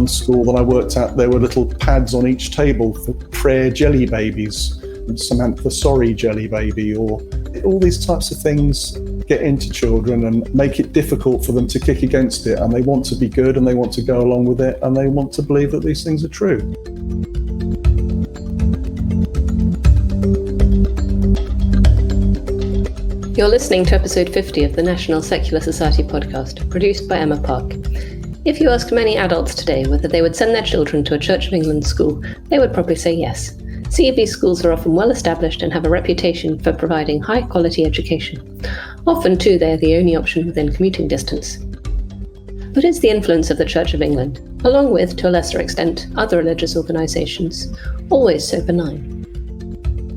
one school that I worked at, there were little pads on each table for prayer jelly babies and Samantha sorry jelly baby, or all these types of things get into children and make it difficult for them to kick against it, and they want to be good and they want to go along with it and they want to believe that these things are true. You're listening to episode 50 of the National Secular Society podcast, produced by Emma Park. If you asked many adults today whether they would send their children to a Church of England school, they would probably say yes. CEB schools are often well established and have a reputation for providing high quality education. Often too, they are the only option within commuting distance. But is the influence of the Church of England, along with, to a lesser extent, other religious organisations, always so benign?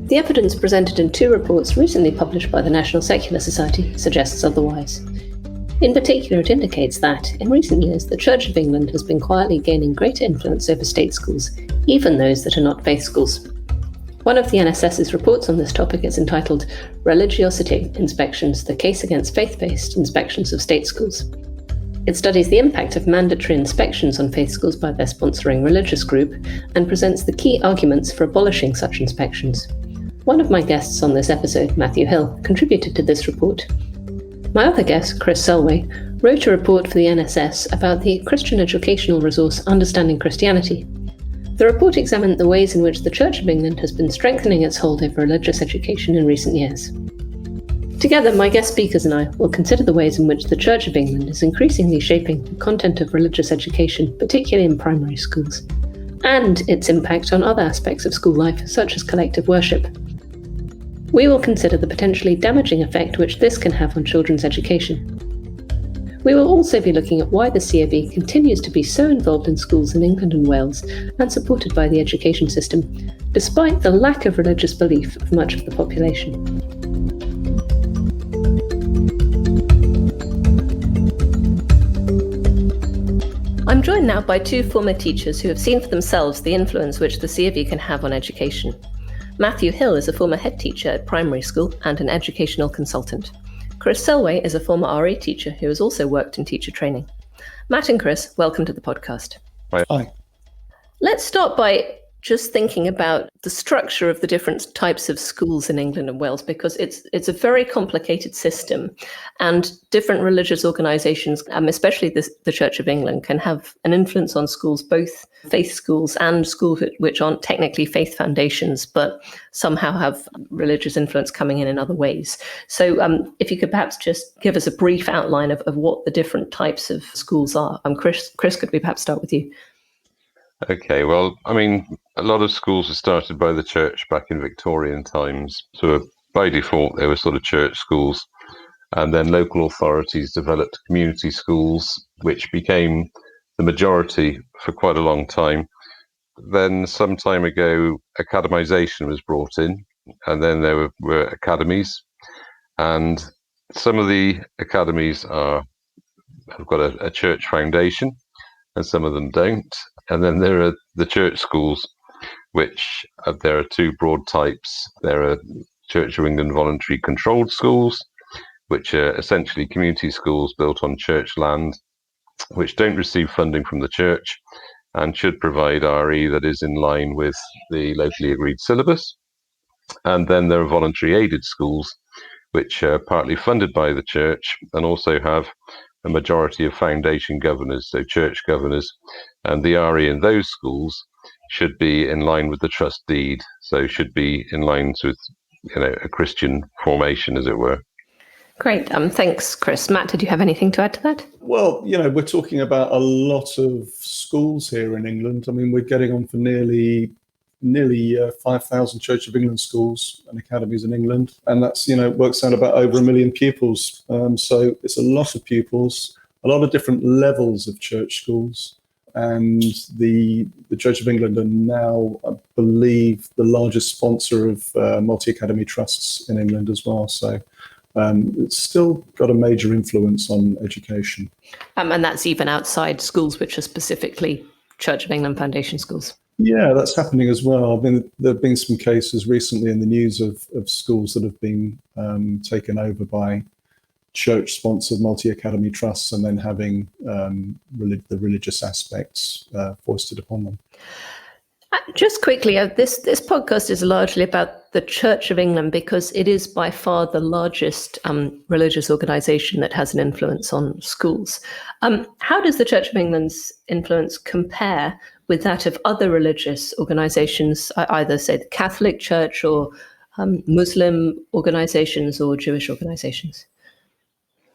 The evidence presented in two reports recently published by the National Secular Society suggests otherwise. In particular, it indicates that, in recent years, the Church of England has been quietly gaining greater influence over state schools, even those that are not faith schools. One of the NSS's reports on this topic is entitled Religiosity Inspections, the Case Against Faith-Based Inspections of State Schools. It studies the impact of mandatory inspections on faith schools by their sponsoring religious group and presents the key arguments for abolishing such inspections. One of my guests on this episode, Matthew Hill, contributed to this report. My other guest, Chris Selway, wrote a report for the NSS about the Christian educational resource Understanding Christianity. The report examined the ways in which the Church of England has been strengthening its hold over religious education in recent years. Together, my guest speakers and I will consider the ways in which the Church of England is increasingly shaping the content of religious education, particularly in primary schools, and its impact on other aspects of school life, such as collective worship. We will consider the potentially damaging effect which this can have on children's education. We will also be looking at why the CAB continues to be so involved in schools in England and Wales and supported by the education system, despite the lack of religious belief of much of the population. I'm joined now by two former teachers who have seen for themselves the influence which the CAB can have on education. Matthew Hill is a former head teacher at primary school and an educational consultant. Chris Selway is a former RE teacher who has also worked in teacher training. Matt and Chris, welcome to the podcast. Hi. Let's start by just thinking about the structure of the different types of schools in England and Wales, because it's a very complicated system, and different religious organisations, especially the Church of England, can have an influence on schools, both faith schools and schools which aren't technically faith foundations, but somehow have religious influence coming in other ways. So if you could perhaps just give us a brief outline of what the different types of schools are. Chris, could we perhaps start with you? Okay, well, I mean, a lot of schools were started by the church back in Victorian times. So by default, they were sort of church schools. And then local authorities developed community schools, which became the majority for quite a long time. Then some time ago, academisation was brought in, and then there were academies. And some of the academies have got a church foundation, and some of them don't. And then there are the church schools, which there are two broad types. There are Church of England voluntary controlled schools, which are essentially community schools built on church land, which don't receive funding from the church and should provide RE that is in line with the locally agreed syllabus. And then there are voluntary aided schools, which are partly funded by the church and also have a majority of foundation governors, so church governors, and the RE in those schools should be in line with the trust deed, so should be in line with a Christian formation, as it were. Great, thanks, Chris. Matt, did you have anything to add to that? Well, we're talking about a lot of schools here in England. I mean, we're getting on for nearly 5,000 Church of England schools and academies in England, and that's works out about over 1 million pupils. So it's a lot of pupils, a lot of different levels of church schools, and the Church of England are now, I believe, the largest sponsor of multi-academy trusts in England as well. So it's still got a major influence on education. And that's even outside schools which are specifically Church of England foundation schools. Yeah, that's happening as well. I mean, there have been some cases recently in the news of schools that have been taken over by church-sponsored multi-academy trusts and then having the religious aspects foisted upon them. Just quickly, this podcast is largely about the Church of England because it is by far the largest religious organisation that has an influence on schools. How does the Church of England's influence compare with that of other religious organisations, either, say, the Catholic Church or Muslim organisations or Jewish organisations?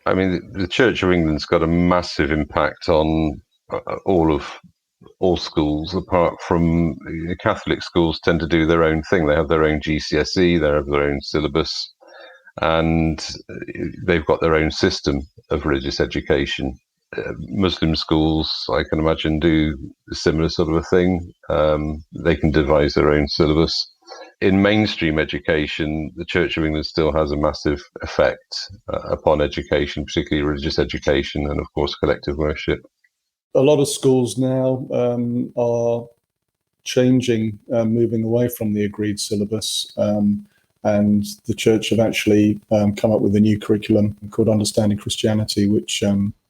I mean, the Church of England's got a massive impact on all schools, apart from Catholic schools tend to do their own thing. They have their own GCSE, they have their own syllabus, and they've got their own system of religious education. Muslim schools, I can imagine, do a similar sort of a thing. They can devise their own syllabus. In mainstream education, the Church of England still has a massive effect upon education, particularly religious education and, of course, collective worship. A lot of schools now are changing, moving away from the agreed syllabus, and the Church have actually come up with a new curriculum called Understanding Christianity, which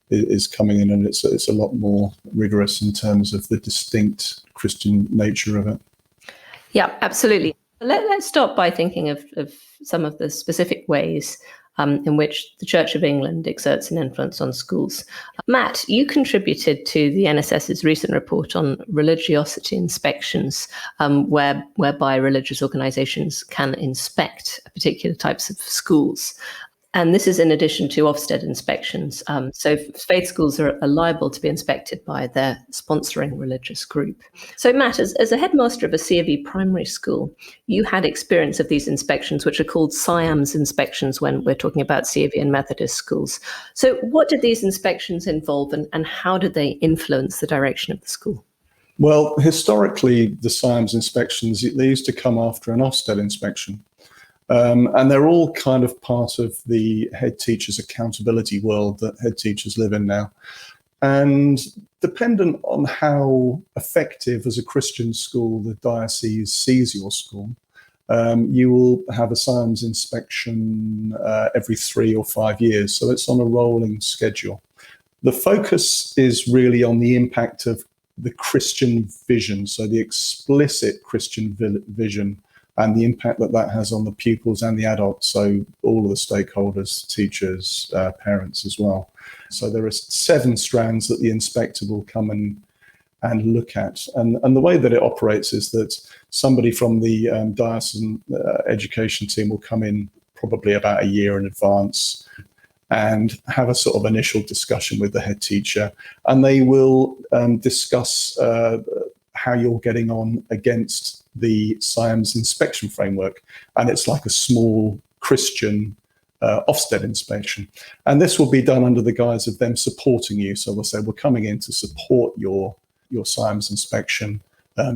is coming in, and it's a lot more rigorous in terms of the distinct Christian nature of it. Yeah, absolutely. Let's start by thinking of some of the specific ways in which the Church of England exerts an influence on schools. Matt, you contributed to the NSS's recent report on religiosity inspections, whereby religious organisations can inspect particular types of schools. And this is in addition to Ofsted inspections. So faith schools are liable to be inspected by their sponsoring religious group. So Matt, as a headmaster of a C of E primary school, you had experience of these inspections, which are called SIAMS inspections when we're talking about C of E and Methodist schools. So what did these inspections involve, and how did they influence the direction of the school? Well, historically, the SIAMS inspections, they used to come after an Ofsted inspection. And they're all kind of part of the head teacher's accountability world that head teachers live in now. And dependent on how effective as a Christian school the diocese sees your school, you will have a SIAMS inspection every 3 or 5 years. So it's on a rolling schedule. The focus is really on the impact of the Christian vision, so the explicit Christian vision, and the impact that has on the pupils and the adults, so all of the stakeholders, teachers, parents as well. So there are 7 strands that the inspector will come and look at. And the way that it operates is that somebody from the diocesan education team will come in probably about a year in advance and have a sort of initial discussion with the head teacher. And they will discuss how you're getting on against the SIAMS inspection framework. And it's like a small Christian Ofsted inspection. And this will be done under the guise of them supporting you. So they'll say, we're coming in to support your SIAMS inspection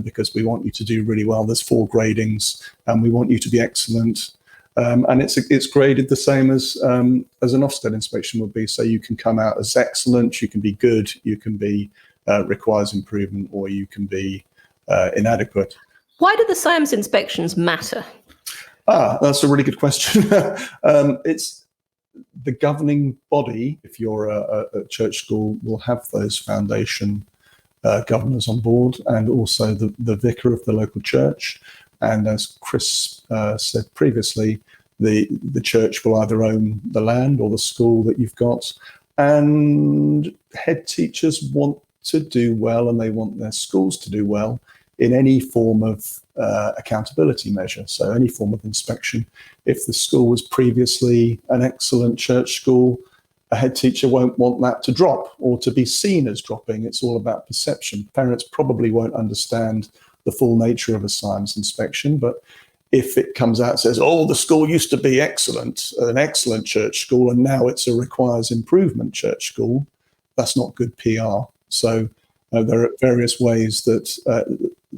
because we want you to do really well. There's 4 gradings and we want you to be excellent. And it's graded the same as an Ofsted inspection would be. So you can come out as excellent, you can be good, you can be requires improvement, or you can be inadequate. Why do the SIAMS inspections matter? That's a really good question. It's the governing body, if you're a church school, will have those foundation governors on board, and also the vicar of the local church. And as Chris said previously, the church will either own the land or the school that you've got. And head teachers want to do well, and they want their schools to do well in any form of accountability measure, so any form of inspection. If the school was previously an excellent church school, a head teacher won't want that to drop or to be seen as dropping. It's all about perception. Parents probably won't understand the full nature of a SIAMS inspection, but if it comes out and says, oh, the school used to be excellent, an excellent church school, and now it's a requires improvement church school, that's not good PR. So there are various ways that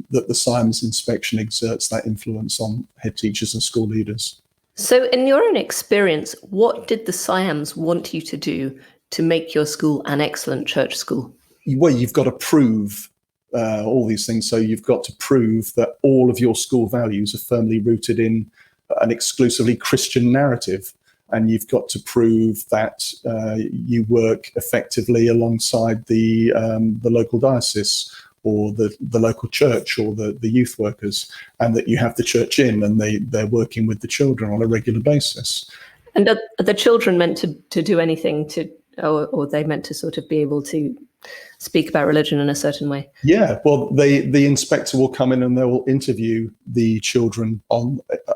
the SIAMS inspection exerts that influence on head teachers and school leaders. So in your own experience, what did the SIAMS want you to do to make your school an excellent church school? Well, you've got to prove all these things. So you've got to prove that all of your school values are firmly rooted in an exclusively Christian narrative. and you've got to prove that you work effectively alongside the local diocese or the local church or the youth workers, and that you have the church in and they're working with the children on a regular basis. And are the children meant to do anything or are they meant to sort of be able to speak about religion in a certain way? Yeah, well, the inspector will come in and they will interview the children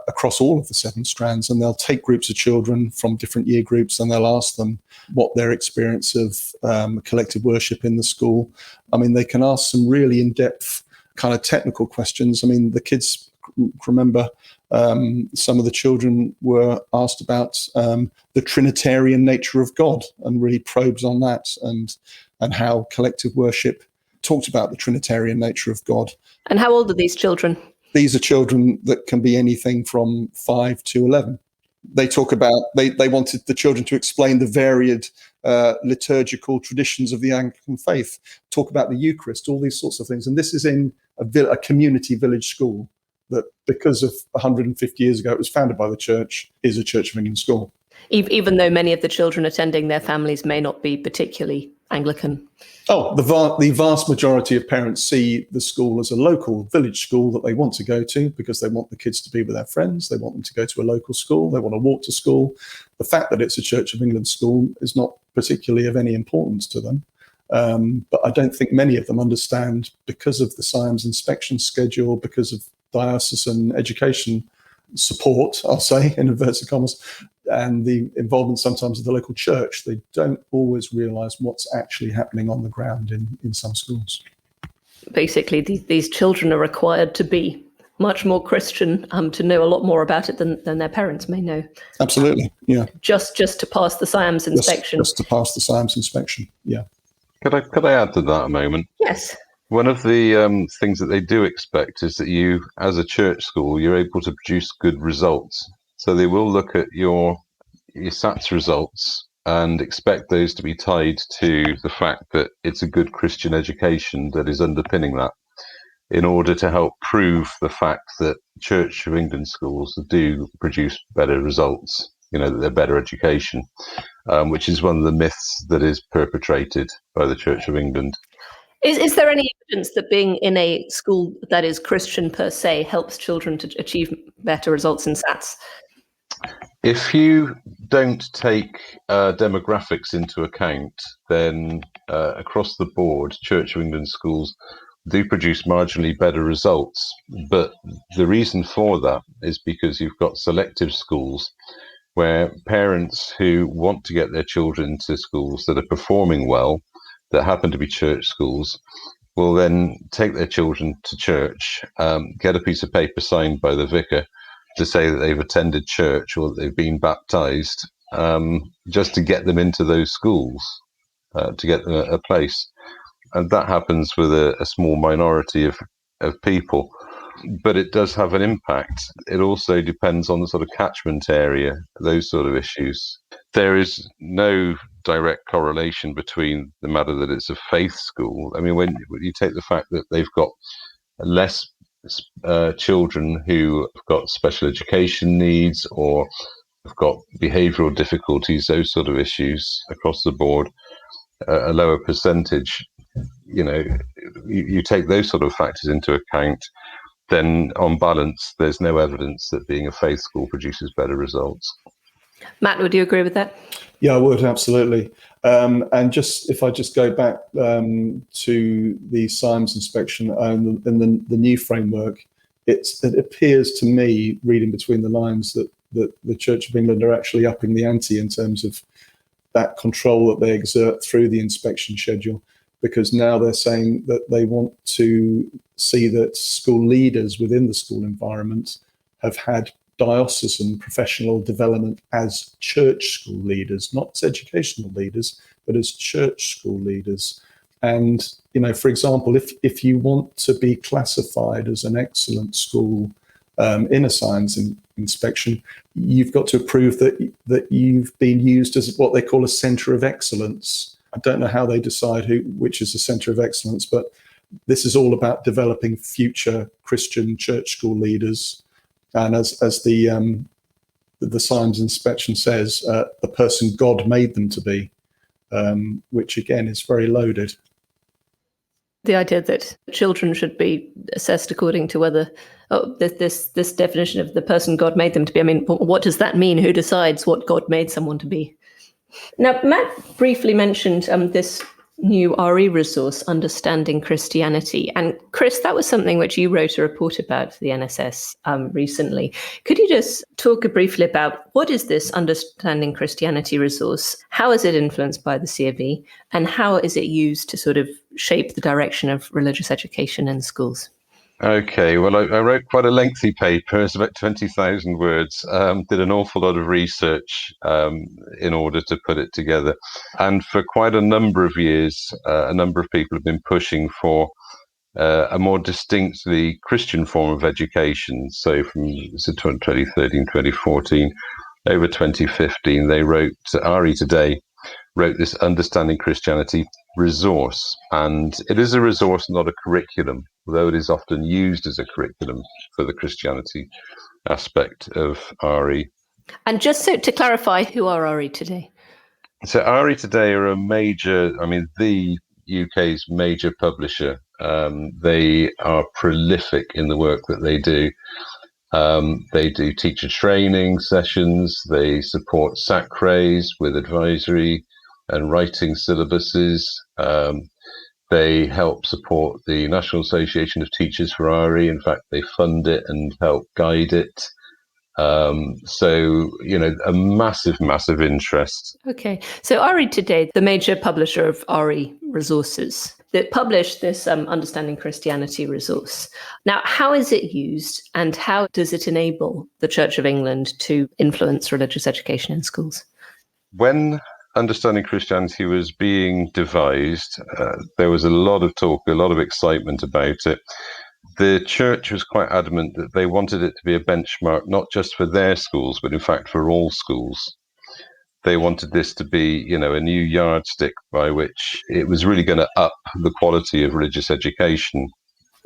across all of the 7 strands, and they'll take groups of children from different year groups and they'll ask them what their experience of collective worship in the school. I mean, they can ask some really in-depth kind of technical questions. I mean, the kids remember some of the children were asked about the Trinitarian nature of God and really probes on that, and how collective worship talked about the Trinitarian nature of God. And how old are these children? These are children that can be anything from 5 to 11. They talk about, they wanted the children to explain the varied liturgical traditions of the Anglican faith, talk about the Eucharist, all these sorts of things. And this is in a community village school that, because of 150 years ago, it was founded by the church, is a Church of England school. Even though many of the children attending, their families may not be particularly Anglican. Oh, the vast majority of parents see the school as a local village school that they want to go to because they want the kids to be with their friends. They want them to go to a local school. They want to walk to school. The fact that it's a Church of England school is not particularly of any importance to them. But I don't think many of them understand, because of the SIAMS inspection schedule, because of diocesan education support, I'll say, in inverted commas, and the involvement sometimes of the local church, they don't always realise what's actually happening on the ground in some schools. Basically, these children are required to be much more Christian, to know a lot more about it than their parents may know. Absolutely, yeah. Just to pass the SIAMS inspection. Just to pass the SIAMS inspection, yeah. Could I add to that a moment? Yes. One of the things that they do expect is that you, as a church school, you're able to produce good results. So they will look at your SATs results and expect those to be tied to the fact that it's a good Christian education that is underpinning that, in order to help prove the fact that Church of England schools do produce better results, that they're better education, which is one of the myths that is perpetrated by the Church of England. Is there any evidence that being in a school that is Christian per se helps children to achieve better results in SATs? If you don't take demographics into account, then across the board, Church of England schools do produce marginally better results. But the reason for that is because you've got selective schools where parents who want to get their children to schools that are performing well, that happen to be church schools, will then take their children to church, get a piece of paper signed by the vicar to say that they've attended church or that they've been baptized, just to get them into those schools, to get them a place. And that happens with a small minority of people. But it does have an impact. It also depends on the sort of catchment area, those sort of issues. There is no direct correlation between the matter that it's a faith school. I mean, when you take the fact that they've got less children who have got special education needs or have got behavioural difficulties, those sort of issues across the board, a lower percentage, you take those sort of factors into account, then on balance, there's no evidence that being a faith school produces better results. Matt, would you agree with that? Yeah, I would, absolutely. And if I go back to the SIAMS inspection and the new framework, it appears to me, reading between the lines, that the Church of England are actually upping the ante in terms of that control that they exert through the inspection schedule, because now they're saying that they want to see that school leaders within the school environment have had diocesan professional development as church school leaders, not as educational leaders, but as church school leaders. And, for example, if you want to be classified as an excellent school in a SIAMS inspection, you've got to prove that you've been used as what they call a centre of excellence. I don't know how they decide which is a centre of excellence, but this is all about developing future Christian church school leaders. And as the the science inspection says the person God made them to be, which again is very loaded. The idea that children should be assessed according to whether this definition of the person God made them to be. I mean, what does that mean? Who decides what God made someone to be? Now, Matt briefly mentioned this new RE resource, Understanding Christianity. And Chris, that was something which you wrote a report about for the NSS recently. Could you just talk briefly about what is this Understanding Christianity resource? How is it influenced by the COV? And how is it used to sort of shape the direction of religious education in schools? Okay, well, I wrote quite a lengthy paper. It's about 20,000 words. Did an awful lot of research in order to put it together. And for quite a number of years, a number of people have been pushing for a more distinctly Christian form of education. So from 2013, 2014, over 2015, they wrote, RE Today wrote this Understanding Christianity resource. And it is a resource, not a curriculum, although it is often used as a curriculum for the Christianity aspect of RE. And just so to clarify, who are RE Today? So RE Today are the UK's major publisher. They are prolific in the work that they do. They do teacher training sessions. They support SACRAs with advisory and writing syllabuses. They help support the National Association of Teachers for RE. In fact, they fund it and help guide it. So, a massive interest. Okay. So RE Today, the major publisher of RE resources, that published this Understanding Christianity resource. Now, how is it used and how does it enable the Church of England to influence religious education in schools? When Understanding Christianity was being devised, there was a lot of talk, a lot of excitement about it. The church was quite adamant that they wanted it to be a benchmark, not just for their schools, but in fact for all schools. They wanted this to be, a new yardstick by which it was really going to up the quality of religious education.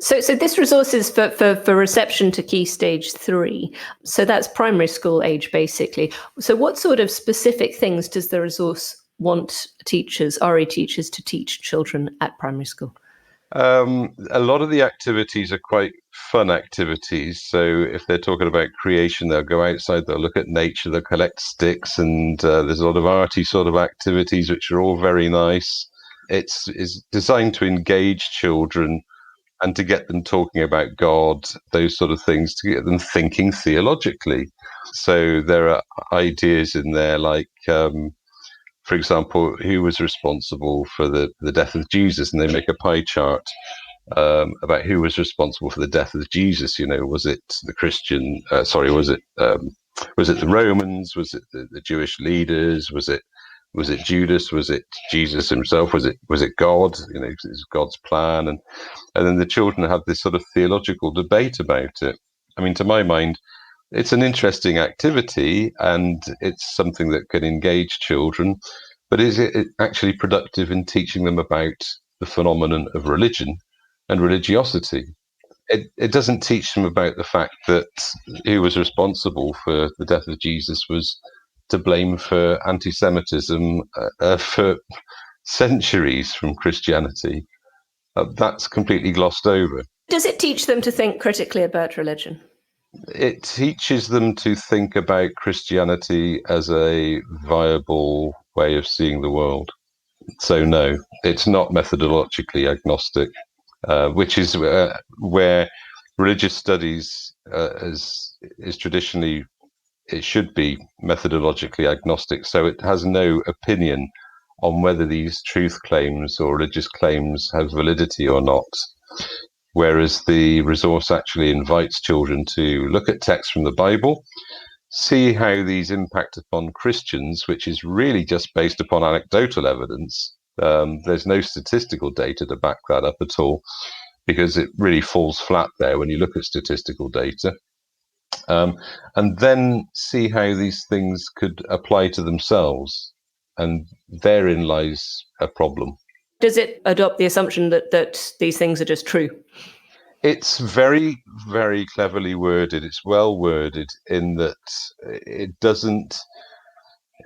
So this resource is for reception to Key Stage 3. So that's primary school age, basically. So what sort of specific things does the resource want teachers, RE teachers, to teach children at primary school? A lot of the activities are quite fun activities. So if they're talking about creation, they'll go outside, they'll look at nature, they'll collect sticks, and there's a lot of arty sort of activities, which are all very nice. It's designed to engage children and to get them talking about God, those sort of things, to get them thinking theologically. So there are ideas in there like, for example, who was responsible for the death of Jesus? And they make a pie chart about who was responsible for the death of Jesus. Was it the Christian? Was it the Romans? Was it the Jewish leaders? Was it Judas? Was it Jesus himself? Was it God? It's God's plan, and then the children had this sort of theological debate about it. I mean, to my mind, it's an interesting activity and it's something that can engage children, but is it actually productive in teaching them about the phenomenon of religion and religiosity? It doesn't teach them about the fact that who was responsible for the death of Jesus was to blame for anti-Semitism for centuries from Christianity. That's completely glossed over. Does it teach them to think critically about religion? It teaches them to think about Christianity as a viable way of seeing the world. So no, it's not methodologically agnostic, which is where religious studies is traditionally, it should be methodologically agnostic. So it has no opinion on whether these truth claims or religious claims have validity or not. Whereas the resource actually invites children to look at texts from the Bible, see how these impact upon Christians, which is really just based upon anecdotal evidence. There's no statistical data to back that up at all, because it really falls flat there when you look at statistical data. And then see how these things could apply to themselves. And therein lies a problem. Does it adopt the assumption that these things are just true? It's very, very cleverly worded. It's well worded in that it doesn't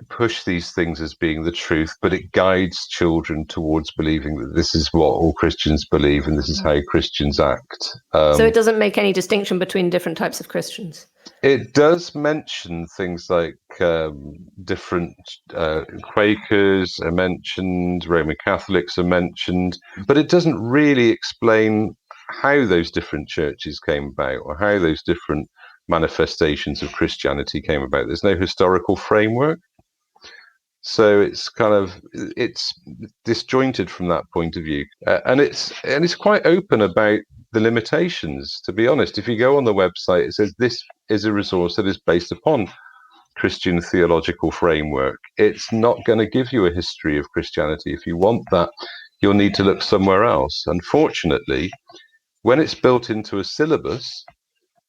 push these things as being the truth, but it guides children towards believing that this is what all Christians believe and this is how Christians act. So it doesn't make any distinction between different types of Christians? It does mention things like different Quakers are mentioned, Roman Catholics are mentioned, but it doesn't really explain how those different churches came about or how those different manifestations of Christianity came about. There's no historical framework. So it's disjointed from that point of view, and it's quite open about the limitations. To be honest, if you go on the website, it says this is a resource that is based upon Christian theological framework. It's not going to give you a history of Christianity. If you want that, you'll need to look somewhere else. Unfortunately, when it's built into a syllabus,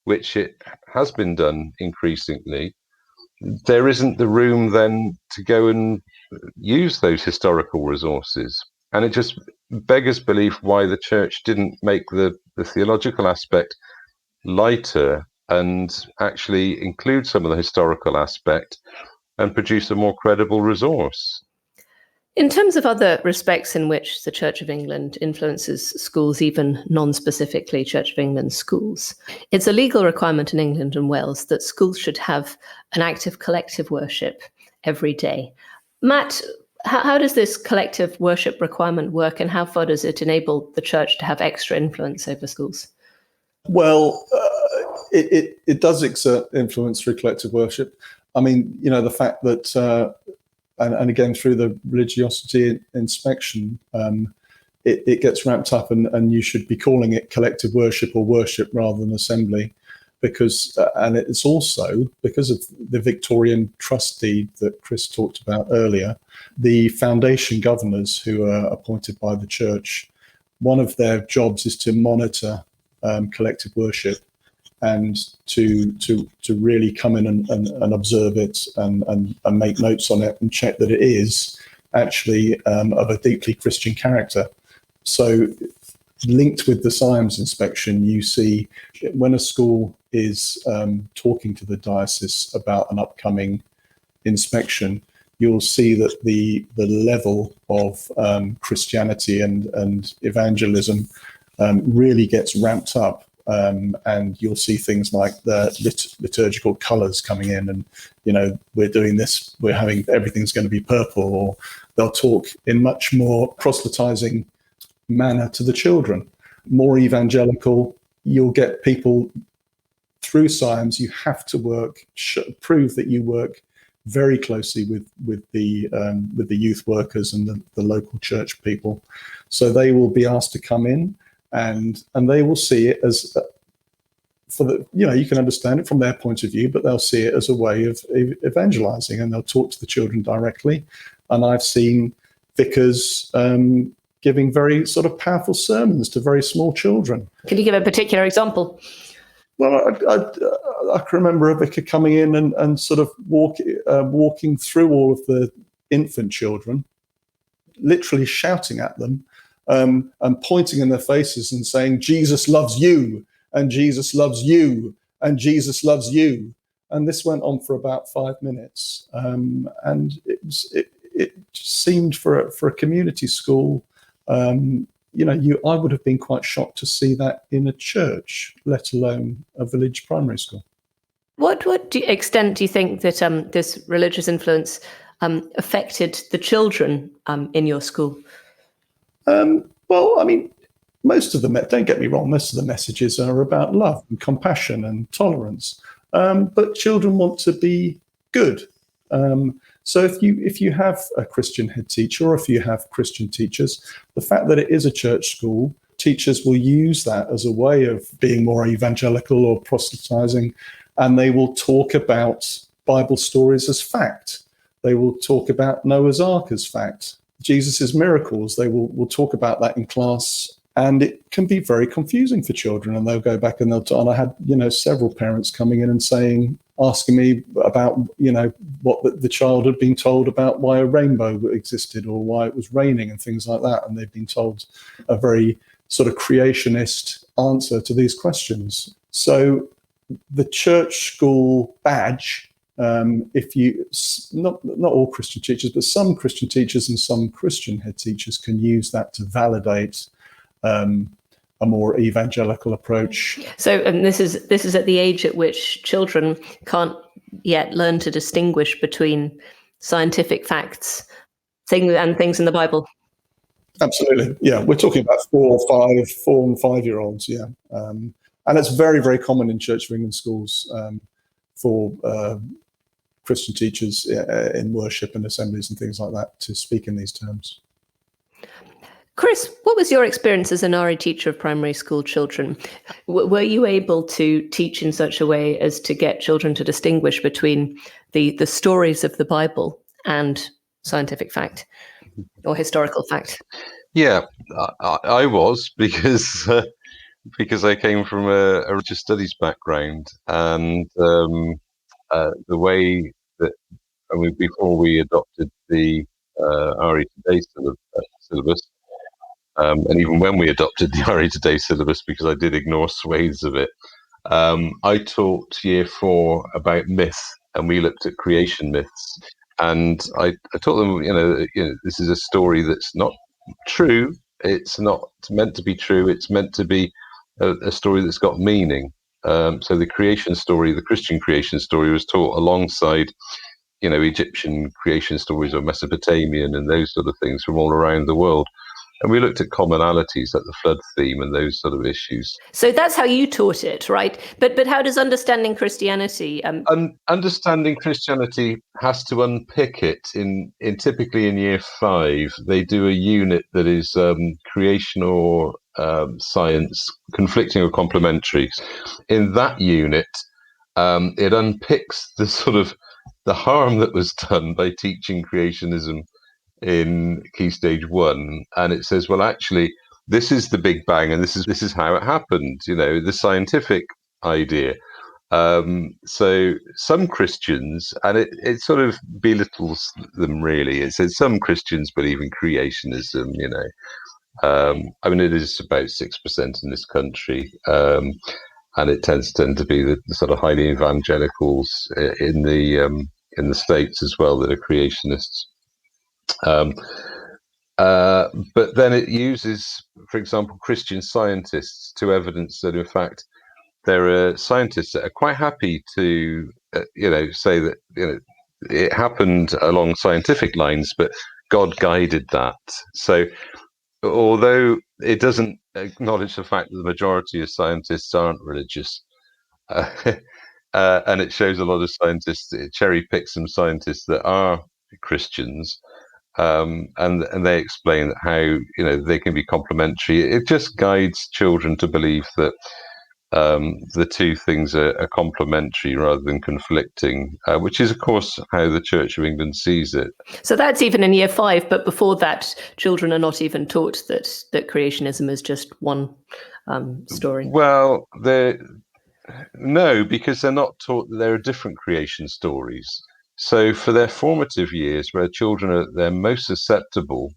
which it has been done increasingly, there isn't the room then to go and use those historical resources. And it just beggars belief why the church didn't make the theological aspect lighter and actually include some of the historical aspect and produce a more credible resource. In terms of other respects in which the Church of England influences schools, even non-specifically Church of England schools, it's a legal requirement in England and Wales that schools should have an active collective worship every day. Matt, how does this collective worship requirement work, and how far does it enable the church to have extra influence over schools? Well, it does exert influence through collective worship. I mean, the fact that and again, through the religiosity inspection, it gets ramped up, and you should be calling it collective worship or worship rather than assembly, because and it's also because of the Victorian trust deed that Chris talked about earlier. The foundation governors who are appointed by the church, one of their jobs is to monitor collective worship and to really come in and observe it and make notes on it and check that it is actually of a deeply Christian character. So linked with the SIAMS inspection, you see when a school is talking to the diocese about an upcoming inspection, you'll see that the level of Christianity and evangelism really gets ramped up. And you'll see things like the liturgical colours coming in, and we're doing this, we're having everything's going to be purple, or they'll talk in much more proselytizing manner to the children, more evangelical. You'll get people through SIAMS. You have to prove that you work very closely with the youth workers and the local church people, so they will be asked to come in. And they will see it as, you can understand it from their point of view, but they'll see it as a way of evangelizing, and they'll talk to the children directly. And I've seen vicars giving very sort of powerful sermons to very small children. Can you give a particular example? Well, I can remember a vicar coming in and sort of walking through all of the infant children, literally shouting at them, and pointing in their faces and saying, "Jesus loves you, and Jesus loves you, and Jesus loves you." And this went on for about 5 minutes. And it seemed for a community school, I would have been quite shocked to see that in a church, let alone a village primary school. What extent do you think that this religious influence affected the children in your school? Well, I mean, most of them, don't get me wrong, most of the messages are about love and compassion and tolerance. But children want to be good. So if you have a Christian head teacher, or if you have Christian teachers, the fact that it is a church school, teachers will use that as a way of being more evangelical or proselytizing, and they will talk about Bible stories as fact. They will talk about Noah's Ark as fact. Jesus's miracles, they will talk about that in class, and it can be very confusing for children. And they'll go back and and I had several parents coming in and asking me about what the child had been told about why a rainbow existed or why it was raining and things like that, and they've been told a very sort of creationist answer to these questions. So the church school badge, if you, not all Christian teachers, but some Christian teachers and some Christian head teachers can use that to validate a more evangelical approach. So, and this is at the age at which children can't yet learn to distinguish between scientific facts, things in the Bible. Absolutely, yeah. We're talking about 4 and 5 year olds, yeah. And it's very, very common in Church of England schools for Christian teachers in worship and assemblies and things like that to speak in these terms. Chris, what was your experience as an RE teacher of primary school children? Were you able to teach in such a way as to get children to distinguish between the stories of the Bible and scientific fact or historical fact? Yeah, I was, because I came from a religious studies background, and the way that, I mean, before we adopted the RE Today syllabus, and even when we adopted the RE Today syllabus, because I did ignore swathes of it, I taught year 4 about myth, and we looked at creation myths. And I taught them, you know, this is a story that's not true. It's not meant to be true. It's meant to be a story that's got meaning. So the creation story, the Christian creation story, was taught alongside, you know, Egyptian creation stories or Mesopotamian and those sort of things from all around the world. And we looked at commonalities like the flood theme and those sort of issues. So that's how you taught it, right? But how does understanding Christianity? Understanding Christianity has to unpick it in typically in year 5. They do a unit that is creation or science, conflicting or complementary. In that unit, it unpicks the sort of the harm that was done by teaching creationism in Key Stage 1, and it says, well, actually, this is the Big Bang, and this is how it happened. You know, the scientific idea. So some Christians, and it sort of belittles them really. It says some Christians believe in creationism. You know, I mean, it is about 6% in this country, and it tends to be the sort of highly evangelicals in the States as well that are creationists. But then it uses, for example, Christian scientists to evidence that, in fact, there are scientists that are quite happy to, say that, it happened along scientific lines, but God guided that. So although it doesn't acknowledge the fact that the majority of scientists aren't religious, and it shows a lot of scientists, it cherry picks some scientists that are Christians, and they explain how they can be complementary. It just guides children to believe that the two things are complementary rather than conflicting, which is, of course, how the Church of England sees it. So that's even in year 5, but before that, children are not even taught that creationism is just one story. Well, no, because they're not taught that there are different creation stories. So for their formative years, where children are they're most susceptible,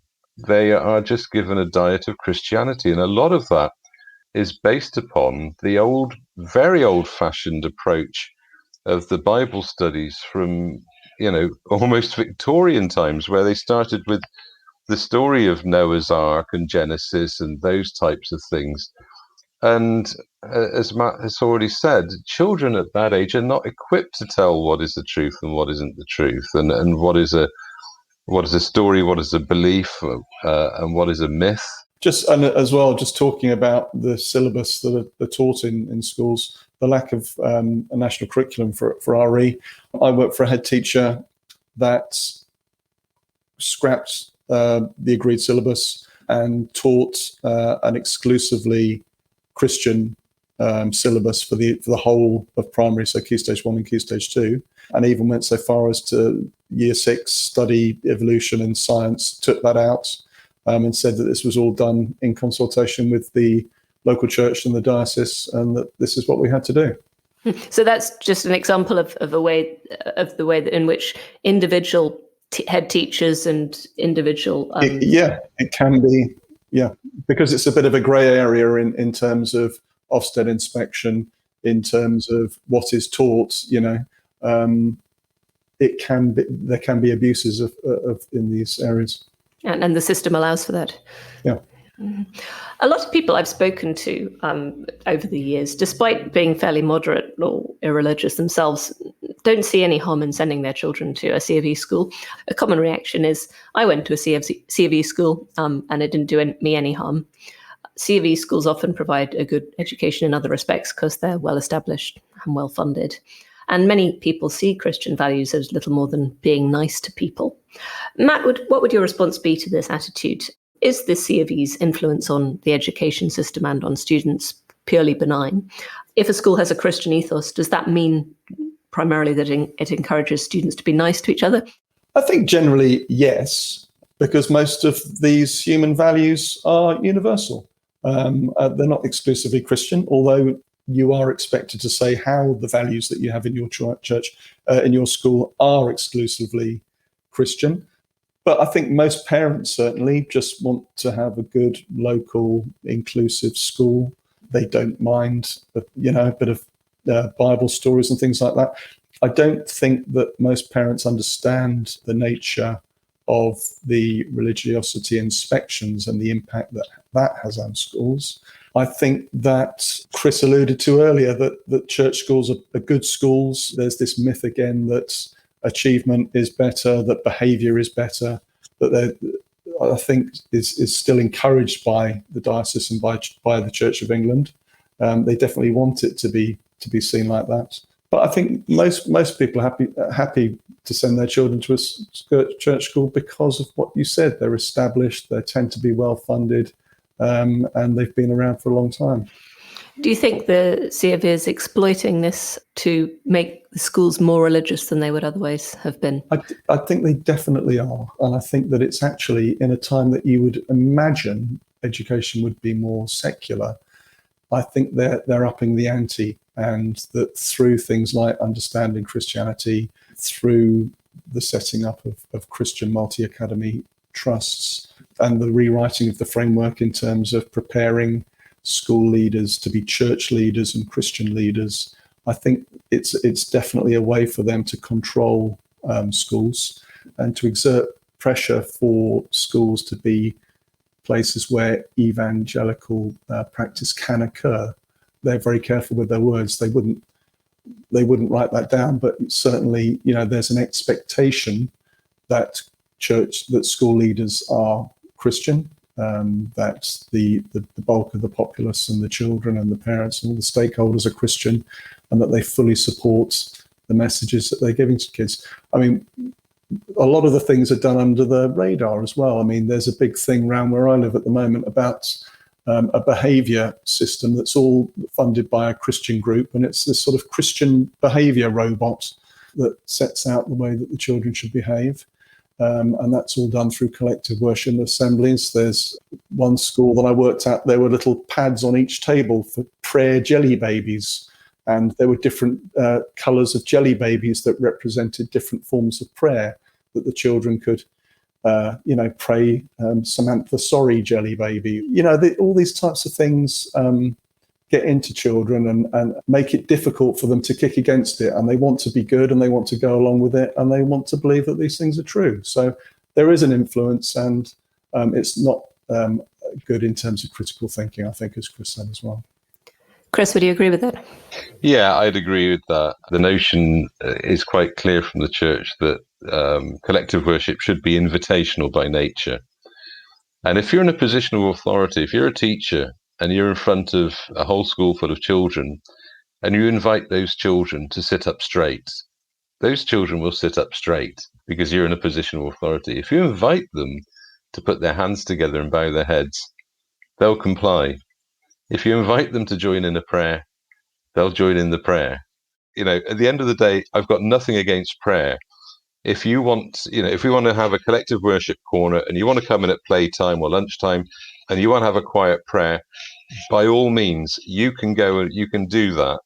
they are just given a diet of Christianity, and a lot of that is based upon the very old-fashioned approach of the Bible studies from, almost Victorian times, where they started with the story of Noah's Ark and Genesis and those types of things. And as Matt has already said, children at that age are not equipped to tell what is the truth and what isn't the truth, and what is a story, what is a belief, and what is a myth. And as well, just talking about the syllabus that are taught in schools, the lack of a national curriculum for RE. I work for a head teacher that scrapped the agreed syllabus and taught an exclusively Christian syllabus for the whole of primary, so Key Stage 1 and Key Stage 2, and even went so far as to Year 6 study evolution and science, took that out, and said that this was all done in consultation with the local church and the diocese, and that this is what we had to do. So that's just an example of the way in which individual head teachers and individual... It can be, yeah, because it's a bit of a grey area in terms of Ofsted inspection in terms of what is taught, there can be abuses of in these areas. And the system allows for that. Yeah. A lot of people I've spoken to over the years, despite being fairly moderate or irreligious themselves, don't see any harm in sending their children to a C of E school. A common reaction is, I went to a C of E school and it didn't do me any harm. C of E schools often provide a good education in other respects because they're well established and well funded. And many people see Christian values as little more than being nice to people. Matt, what would your response be to this attitude? Is the C of E's influence on the education system and on students purely benign? If a school has a Christian ethos, does that mean primarily that it encourages students to be nice to each other? I think generally, yes, because most of these human values are universal. They're not exclusively Christian, although you are expected to say how the values that you have in your church, in your school, are exclusively Christian. But I think most parents certainly just want to have a good, local, inclusive school. They don't mind, a bit of Bible stories and things like that. I don't think that most parents understand the nature of the religiosity inspections and the impact that has on schools. I think that Chris alluded to earlier that church schools are good schools. There's this myth again that achievement is better, that behaviour is better, that I think is still encouraged by the diocese and by the Church of England. They definitely want it to be seen like that. But I think most people are happy to send their children to a church school because of what you said. They're established, they tend to be well funded, and they've been around for a long time. Do you think the C of E is exploiting this to make the schools more religious than they would otherwise have been? I think they definitely are. And I think that it's actually in a time that you would imagine education would be more secular. I think they're upping the ante, and that through things like understanding Christianity, through the setting up of Christian multi-academy trusts and the rewriting of the framework in terms of preparing school leaders to be church leaders and Christian leaders, I think it's definitely a way for them to control schools and to exert pressure for schools to be places where evangelical practice can occur. They're very careful with their words. They wouldn't write that down, but certainly, there's an expectation that school leaders are Christian, that the bulk of the populace and the children and the parents and all the stakeholders are Christian, and that they fully support the messages that they're giving to kids. I mean, a lot of the things are done under the radar as well. I mean, there's a big thing around where I live at the moment about a behaviour system that's all funded by a Christian group, and it's this sort of Christian behaviour robot that sets out the way that the children should behave. And that's all done through collective worship assemblies. There's one school that I worked at, there were little pads on each table for prayer jelly babies, and there were different colours of jelly babies that represented different forms of prayer that the children could pray Samantha sorry jelly baby. All these types of things get into children and make it difficult for them to kick against it, and they want to be good and they want to go along with it and they want to believe that these things are true. So there is an influence, and it's not good in terms of critical thinking, I think, as Chris said as well. Chris, would you agree with that? Yeah, I'd agree with that. The notion is quite clear from the church that collective worship should be invitational by nature. And if you're in a position of authority, if you're a teacher and you're in front of a whole school full of children and you invite those children to sit up straight, those children will sit up straight because you're in a position of authority. If you invite them to put their hands together and bow their heads, they'll comply. If you invite them to join in a prayer, they'll join in the prayer. At the end of the day, I've got nothing against prayer. If you want, if we want to have a collective worship corner and you want to come in at playtime or lunchtime and you want to have a quiet prayer, by all means, you can go and you can do that.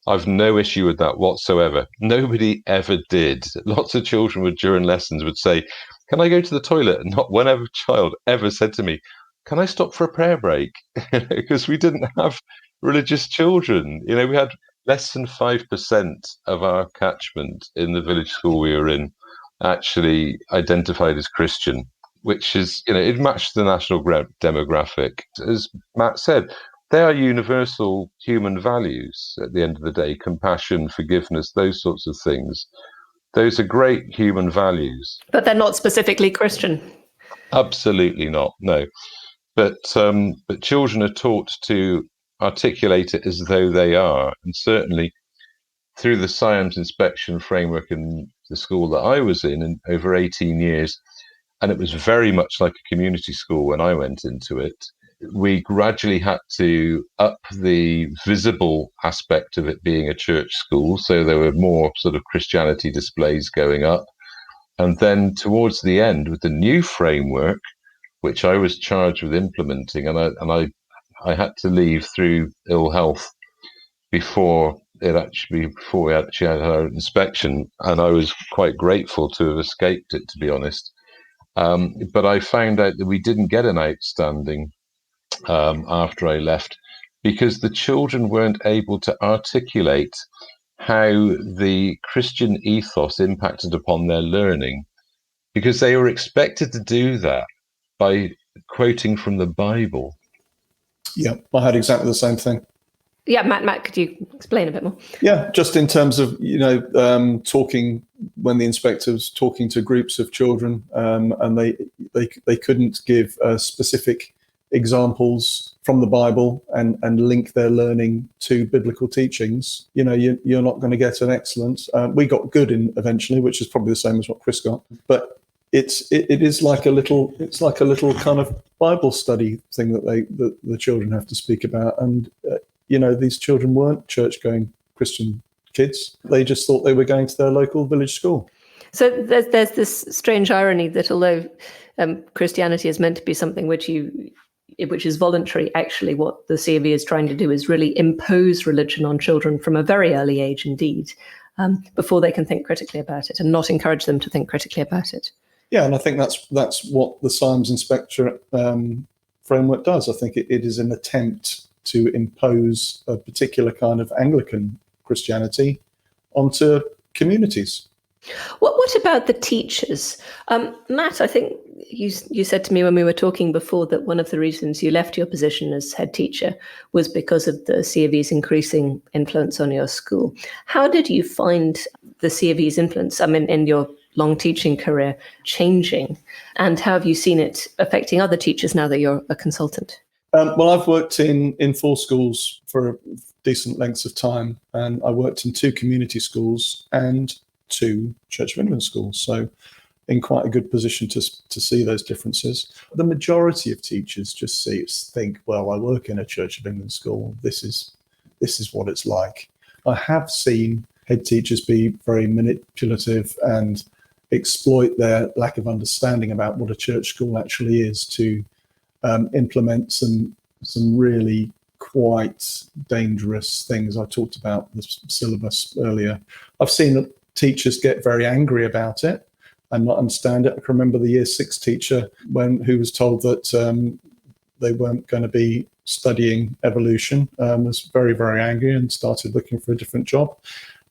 I've no issue with that whatsoever. Nobody ever did. Lots of children during lessons would say, "Can I go to the toilet?" And not one child ever said to me, "Can I stop for a prayer break?" Because we didn't have religious children. We had less than 5% of our catchment in the village school we were in actually identified as Christian, which is, it matched the national demographic. As Matt said, they are universal human values at the end of the day: compassion, forgiveness, those sorts of things. Those are great human values. But they're not specifically Christian. Absolutely not, no. But children are taught to articulate it as though they are. And certainly through the science inspection framework in the school that I was in over 18 years, and it was very much like a community school when I went into it, we gradually had to up the visible aspect of it being a church school. So there were more sort of Christianity displays going up. And then towards the end, with the new framework, which I was charged with implementing, and I had to leave through ill health before we actually had our inspection, and I was quite grateful to have escaped it, to be honest. But I found out that we didn't get an outstanding after I left, because the children weren't able to articulate how the Christian ethos impacted upon their learning, because they were expected to do that by quoting from the Bible. Yeah, I had exactly the same thing. Yeah, Matt, could you explain a bit more? Yeah, just in terms of, talking when the inspector was talking to groups of children, and they couldn't give specific examples from the Bible and link their learning to biblical teachings. You're not going to get an excellent. We got good in eventually, which is probably the same as what Chris got. But it is like a little kind of Bible study thing that the children have to speak about. And these children weren't church-going Christian kids. They just thought they were going to their local village school. So there's this strange irony that although Christianity is meant to be something which is voluntary, actually what the CAV is trying to do is really impose religion on children from a very early age indeed, before they can think critically about it, and not encourage them to think critically about it. Yeah, and I think that's what the Science Inspectorate framework does. I think it is an attempt to impose a particular kind of Anglican Christianity onto communities. What about the teachers? Matt, I think you said to me when we were talking before that one of the reasons you left your position as head teacher was because of the CAV's increasing influence on your school. How did you find the CAV's influence, in your long teaching career, changing? And how have you seen it affecting other teachers now that you're a consultant? Well, I've worked in 4 schools for decent lengths of time, and I worked in 2 community schools and 2 Church of England schools, so in quite a good position to see those differences. The majority of teachers just think, well, I work in a Church of England school. This is what it's like. I have seen head teachers be very manipulative and exploit their lack of understanding about what a church school actually is to implement some really quite dangerous things. I talked about the syllabus earlier. I've seen teachers get very angry about it and not understand it. I can remember the year 6 teacher who was told that they weren't going to be studying evolution, was very, very angry and started looking for a different job.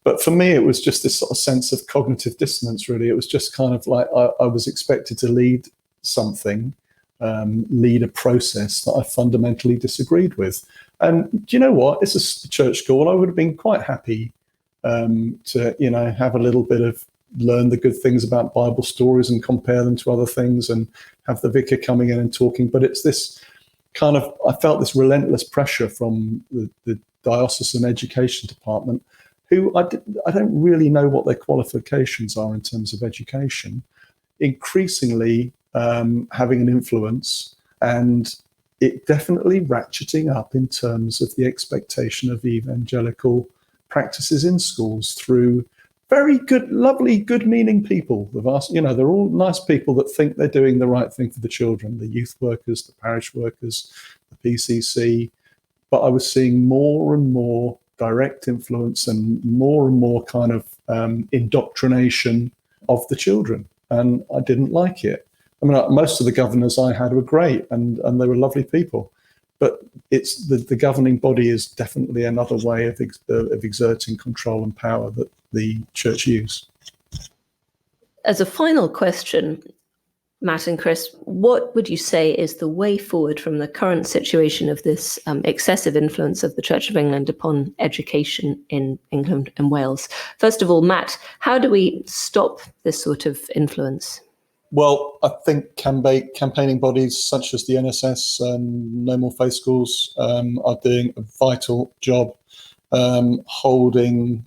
But for me, it was just this sort of sense of cognitive dissonance, really. It was just kind of like I was expected to lead something, lead a process that I fundamentally disagreed with. And do you know what? It's a church school. I would have been quite happy to, have a little bit of learn the good things about Bible stories and compare them to other things and have the vicar coming in and talking. But it's this kind of, I felt this relentless pressure from the diocesan education department, who I don't really know what their qualifications are in terms of education, increasingly having an influence, and it definitely ratcheting up in terms of the expectation of evangelical practices in schools through very good, lovely, good-meaning people. They're all nice people that think they're doing the right thing for the children, the youth workers, the parish workers, the PCC. But I was seeing more and more direct influence and more kind of indoctrination of the children, and I didn't like it. I mean, most of the governors I had were great, and they were lovely people, but it's the governing body is definitely another way of exerting control and power that the church use. As a final question, Matt and Chris, what would you say is the way forward from the current situation of this excessive influence of the Church of England upon education in England and Wales? First of all, Matt, how do we stop this sort of influence? Well, I think campaigning bodies such as the NSS and No More Faith Schools are doing a vital job holding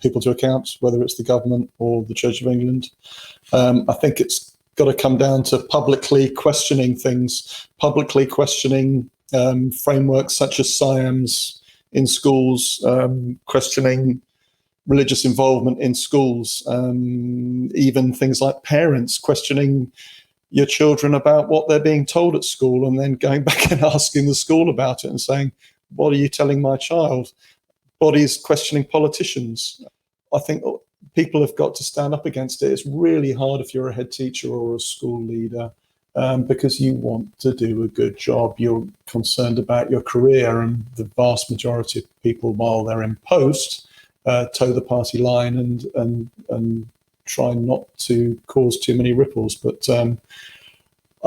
people to account, whether it's the government or the Church of England. I think it's got to come down to publicly questioning things, publicly questioning frameworks such as SIAMS in schools, questioning religious involvement in schools, even things like parents questioning your children about what they're being told at school and then going back and asking the school about it and saying, what are you telling my child? Bodies questioning politicians. I think people have got to stand up against it. It's really hard if you're a head teacher or a school leader because you want to do a good job. You're concerned about your career, and the vast majority of people, while they're in post, toe the party line and try not to cause too many ripples. But I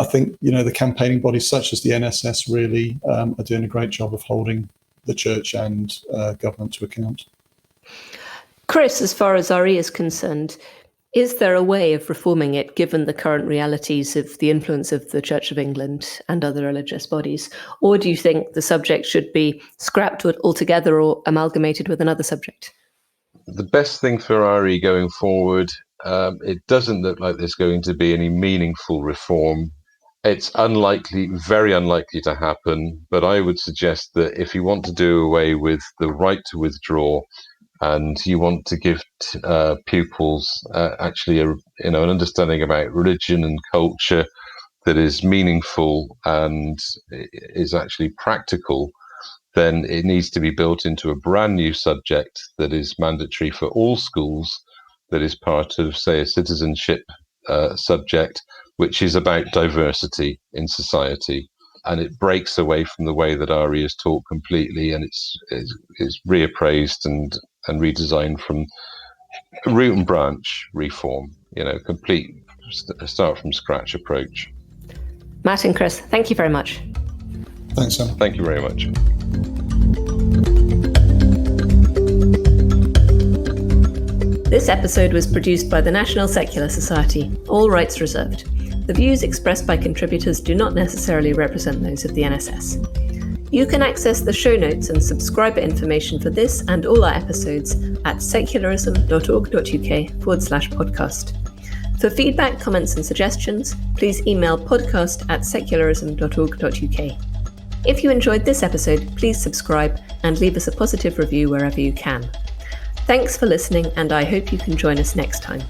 think, the campaigning bodies such as the NSS really are doing a great job of holding the church and government to account. Chris, as far as RE is concerned, is there a way of reforming it given the current realities of the influence of the Church of England and other religious bodies? Or do you think the subject should be scrapped altogether or amalgamated with another subject? The best thing for RE going forward, it doesn't look like there's going to be any meaningful reform. It's unlikely, very unlikely to happen, but I would suggest that if you want to do away with the right to withdraw and you want to give pupils actually an understanding about religion and culture that is meaningful and is actually practical, then it needs to be built into a brand new subject that is mandatory for all schools, that is part of, say, a citizenship subject, which is about diversity in society. And it breaks away from the way that RE is taught completely, and it's reappraised and redesigned from root and branch reform, complete start from scratch approach. Matt and Chris, thank you very much. Thanks, Sam. Thank you very much. This episode was produced by the National Secular Society, all rights reserved. The views expressed by contributors do not necessarily represent those of the NSS. You can access the show notes and subscriber information for this and all our episodes at secularism.org.uk/podcast. For feedback, comments and suggestions, please email podcast@secularism.org.uk. If you enjoyed this episode, please subscribe and leave us a positive review wherever you can. Thanks for listening, and I hope you can join us next time.